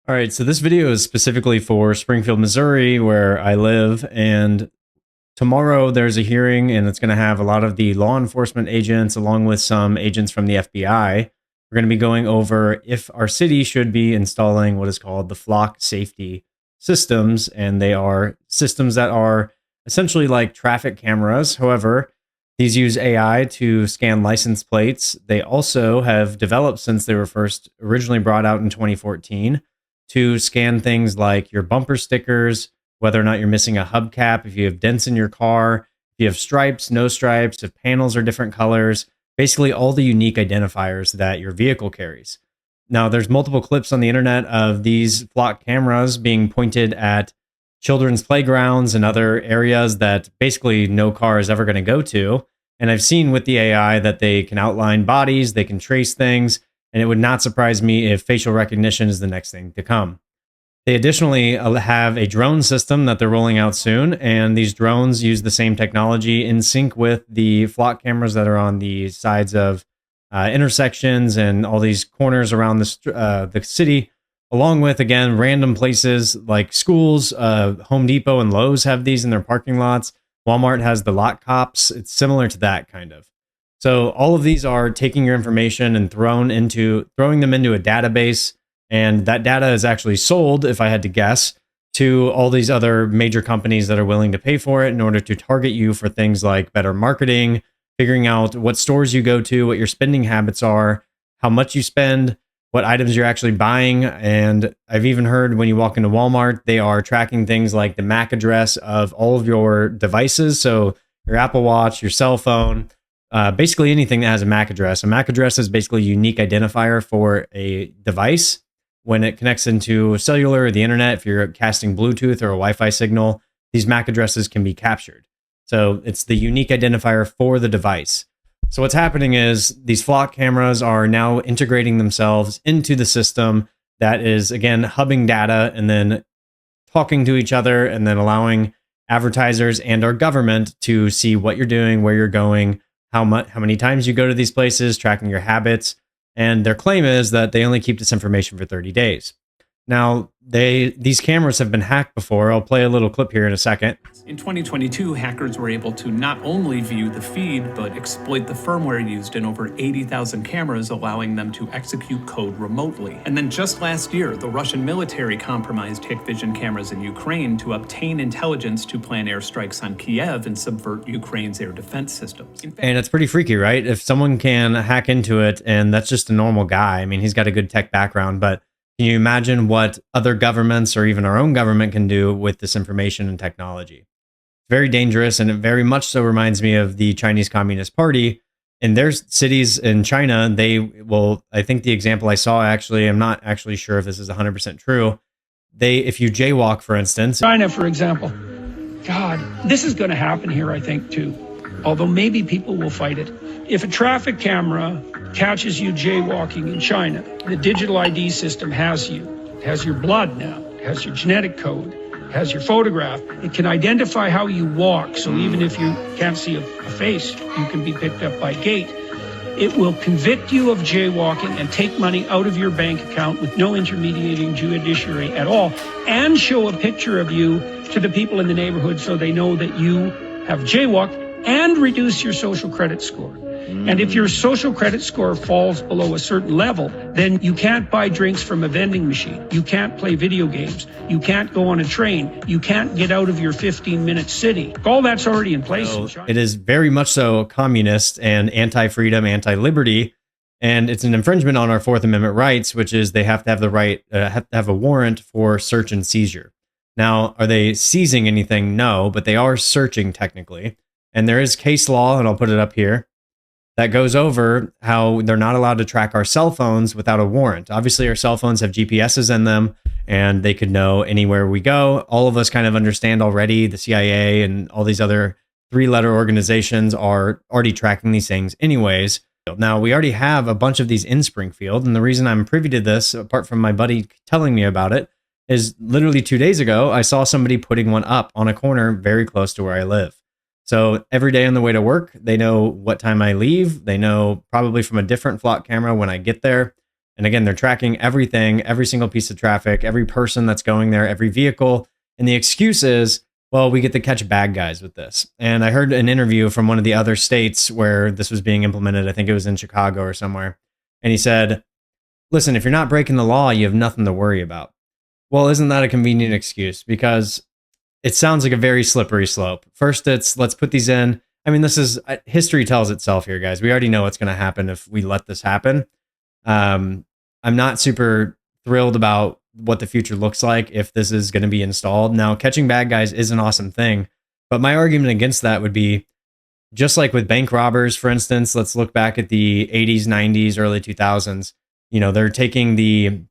All right, so this video is specifically for Springfield, Missouri, where I live. And tomorrow there's a hearing, and it's going to have a lot of the law enforcement agents along with some agents from the FBI. We're going to be going over if our city should be installing what is called the flock safety systems. And they are systems that are essentially like traffic cameras. However, these use AI to scan license plates. They also have developed since they were first originally brought out in 2014 to scan things like your bumper stickers, whether or not you're missing a hubcap, if you have dents in your car, if you have stripes, no stripes, if panels are different colors, basically all the unique identifiers that your vehicle carries. Now, there's multiple clips on the internet of these flock cameras being pointed at children's playgrounds and other areas that basically no car is ever going to go to. And I've seen with the AI that they can outline bodies, they can trace things, and it would not surprise me if facial recognition is the next thing to come. They additionally have a drone system that they're rolling out soon, and these drones use the same technology in sync with the flock cameras that are on the sides of intersections and all these corners around the city, along with, again, random places like schools. Home Depot and Lowe's have these in their parking lots. Walmart has the lot cops. It's similar to that kind of. So all of these are taking your information and throwing them into a database, and that data is actually sold, if I had to guess, to all these other major companies that are willing to pay for it in order to target you for things like better marketing, figuring out what stores you go to, what your spending habits are, how much you spend, what items you're actually buying. And I've even heard when you walk into Walmart, they are tracking things like the MAC address of all of your devices. So your Apple Watch, your cell phone, basically anything that has a MAC address. A MAC address is basically a unique identifier for a device. When it connects into cellular or the internet, if you're casting Bluetooth or a Wi-Fi signal, these MAC addresses can be captured. So it's the unique identifier for the device. So what's happening is these flock cameras are now integrating themselves into the system that is, again, hubbing data and then talking to each other and then allowing advertisers and our government to see what you're doing, where you're going, how many times you go to these places, tracking your habits. And their claim is that they only keep this information for 30 days. Now, these cameras have been hacked before. I'll play a little clip here in a second. In 2022, hackers were able to not only view the feed, but exploit the firmware used in over 80,000 cameras, allowing them to execute code remotely. And then just last year, the Russian military compromised Hikvision cameras in Ukraine to obtain intelligence to plan airstrikes on Kiev and subvert Ukraine's air defense systems. And it's pretty freaky, right? If someone can hack into it, and that's just a normal guy. I mean, he's got a good tech background, but can you imagine what other governments or even our own government can do with this information and technology? It's very dangerous, and it very much so reminds me of the Chinese Communist Party. In their cities in China, I think the example I saw, actually, I'm not actually sure if this is 100% true. If you jaywalk, for instance. China, for example. God, this is going to happen here, I think, too. Although maybe people will fight it. If a traffic camera catches you jaywalking in China, the digital ID system has you. It has your blood now. It has your genetic code. It has your photograph. It can identify how you walk. So even if you can't see a face, you can be picked up by gait. It will convict you of jaywalking and take money out of your bank account with no intermediating judiciary at all, and show a picture of you to the people in the neighborhood so they know that you have jaywalked, and reduce your social credit score. And if your social credit score falls below a certain level, then you can't buy drinks from a vending machine. You can't play video games. You can't go on a train. You can't get out of your 15-minute city. All that's already in place in China. It is very much so communist and anti-freedom, anti-liberty, and it's an infringement on our Fourth Amendment rights, which is they have to have the right, have to have a warrant for search and seizure. Now, are they seizing anything? No, but they are searching technically. And there is case law, and I'll put it up here, that goes over how they're not allowed to track our cell phones without a warrant. Obviously, our cell phones have GPSs in them, and they could know anywhere we go. All of us kind of understand already. The CIA and all these other three-letter organizations are already tracking these things anyways. Now, we already have a bunch of these in Springfield, and the reason I'm privy to this, apart from my buddy telling me about it, is literally 2 days ago, I saw somebody putting one up on a corner very close to where I live. So every day on the way to work, they know what time I leave. They know probably from a different flock camera when I get there. And again, they're tracking everything, every single piece of traffic, every person that's going there, every vehicle. And the excuse is, well, we get to catch bad guys with this. And I heard an interview from one of the other states where this was being implemented. I think it was in Chicago or somewhere. And he said, listen, if you're not breaking the law, you have nothing to worry about. Well, isn't that a convenient excuse? Because it sounds like a very slippery slope. First, it's let's put these in. I mean, this is history tells itself here, guys. We already know what's going to happen if we let this happen. I'm not super thrilled about what the future looks like if this is going to be installed. Now, catching bad guys is an awesome thing, but my argument against that would be just like with bank robbers, for instance. Let's look back at the 80s, 90s, early 2000s. You know, they're taking the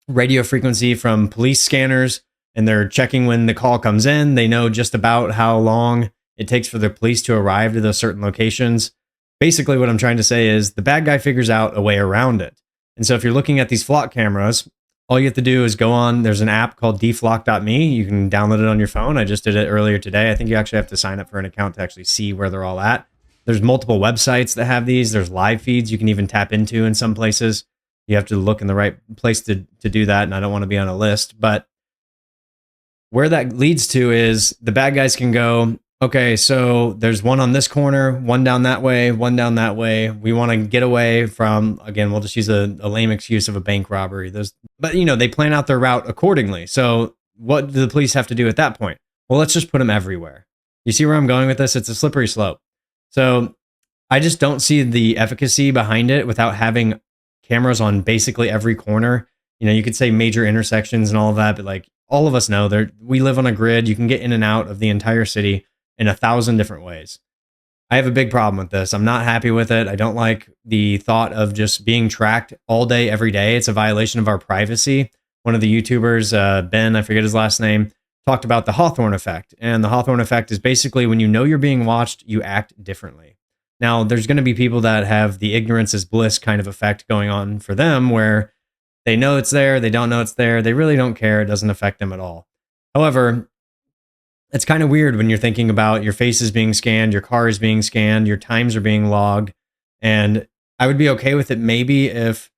radio frequency from police scanners and they're checking when the call comes in. They know just about how long it takes for the police to arrive to those certain locations. Basically, what I'm trying to say is the bad guy figures out a way around it. And so if you're looking at these flock cameras, all you have to do is go on, there's an app called dflock.me. You can download it on your phone. I just did it earlier today. I think you actually have to sign up for an account to actually see where they're all at. There's multiple websites that have these. There's live feeds you can even tap into in some places. You have to look in the right place to do that, and I don't want to be on a list. But where that leads to is the bad guys can go, okay, so there's one on this corner, one down that way, one down that way. We want to get away from, again, we'll just use a lame excuse of a bank robbery. But, you know, they plan out their route accordingly. So what do the police have to do at that point? Well, let's just put them everywhere. You see where I'm going with this? It's a slippery slope. So I just don't see the efficacy behind it without having cameras on basically every corner. You know, you could say major intersections and all of that, but like all of us know we live on a grid. You can get in and out of the entire city in 1,000 different ways. I have a big problem with this. I'm not happy with it. I don't like the thought of just being tracked all day, every day. It's a violation of our privacy. One of the YouTubers, Ben, I forget his last name, talked about the Hawthorne effect. And the Hawthorne effect is basically when you know you're being watched, you act differently. Now, there's going to be people that have the ignorance is bliss kind of effect going on for them where they know it's there, they don't know it's there, they really don't care, it doesn't affect them at all. However, it's kind of weird when you're thinking about your face is being scanned, your car is being scanned, your times are being logged. And I would be okay with it maybe if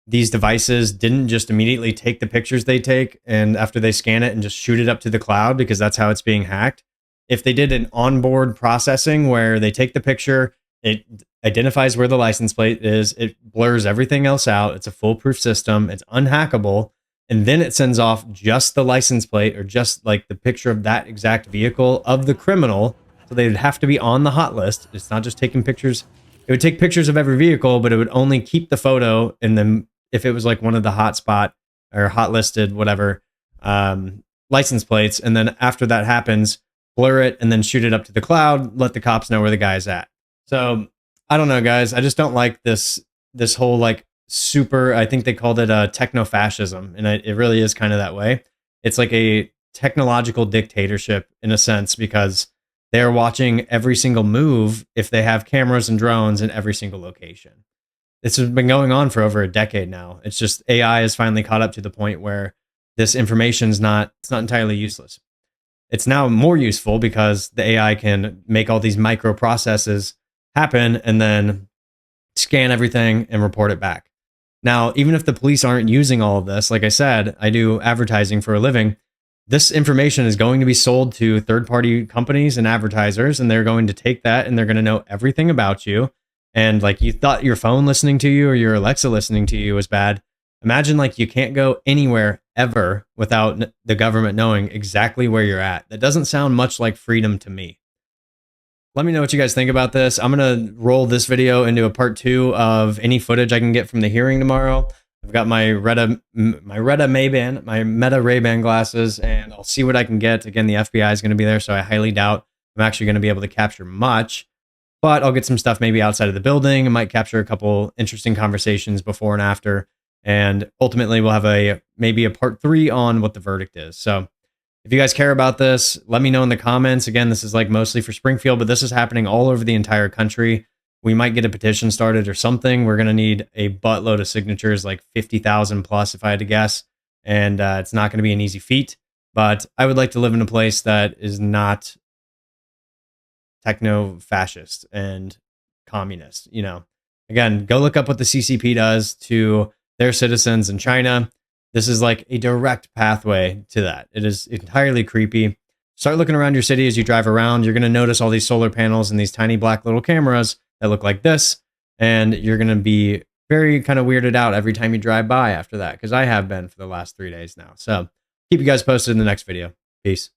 these devices didn't just immediately take the pictures they take and after they scan it and just shoot it up to the cloud because that's how it's being hacked. If they did an onboard processing where they take the picture, it identifies where the license plate is, it blurs everything else out, it's a foolproof system, it's unhackable, and then it sends off just the license plate or just like the picture of that exact vehicle of the criminal. So they would have to be on the hot list. It's not just taking pictures. It would take pictures of every vehicle, but it would only keep the photo. And then if it was like one of the hot spot or hot listed, whatever, license plates. And then after that happens, blur it and then shoot it up to the cloud, let the cops know where the guy's at. So I don't know, guys. I just don't like this whole like super, I think they called it techno-fascism. And it really is kind of that way. It's like a technological dictatorship in a sense because they're watching every single move if they have cameras and drones in every single location. This has been going on for over a decade now. It's just AI has finally caught up to the point where this information is not entirely useless. It's now more useful because the AI can make all these micro processes happen and then scan everything and report it back. Now, even if the police aren't using all of this, like I said, I do advertising for a living. This information is going to be sold to third-party companies and advertisers, and they're going to take that and they're going to know everything about you. And like you thought your phone listening to you or your Alexa listening to you was bad. Imagine like you can't go anywhere ever without the government knowing exactly where you're at. That doesn't sound much like freedom to me. Let me know what you guys think about this. I'm going to roll this video into a part 2 of any footage I can get from the hearing tomorrow. I've got my Meta Ray-Ban glasses, and I'll see what I can get. Again, the FBI is going to be there, so I highly doubt I'm actually going to be able to capture much. But I'll get some stuff maybe outside of the building. I might capture a couple interesting conversations before and after. And ultimately, we'll have maybe a part 3 on what the verdict is. So if you guys care about this, let me know in the comments. Again, this is like mostly for Springfield, but this is happening all over the entire country. We might get a petition started or something. We're going to need a buttload of signatures, like 50,000 plus if I had to guess. And it's not going to be an easy feat. But I would like to live in a place that is not techno-fascist and communist. You know, again, go look up what the CCP does to their citizens in China. This is like a direct pathway to that. It is entirely creepy. Start looking around your city as you drive around. You're going to notice all these solar panels and these tiny black little cameras that look like this. And you're going to be very kind of weirded out every time you drive by after that, because I have been for the last 3 days now. So keep you guys posted in the next video. Peace.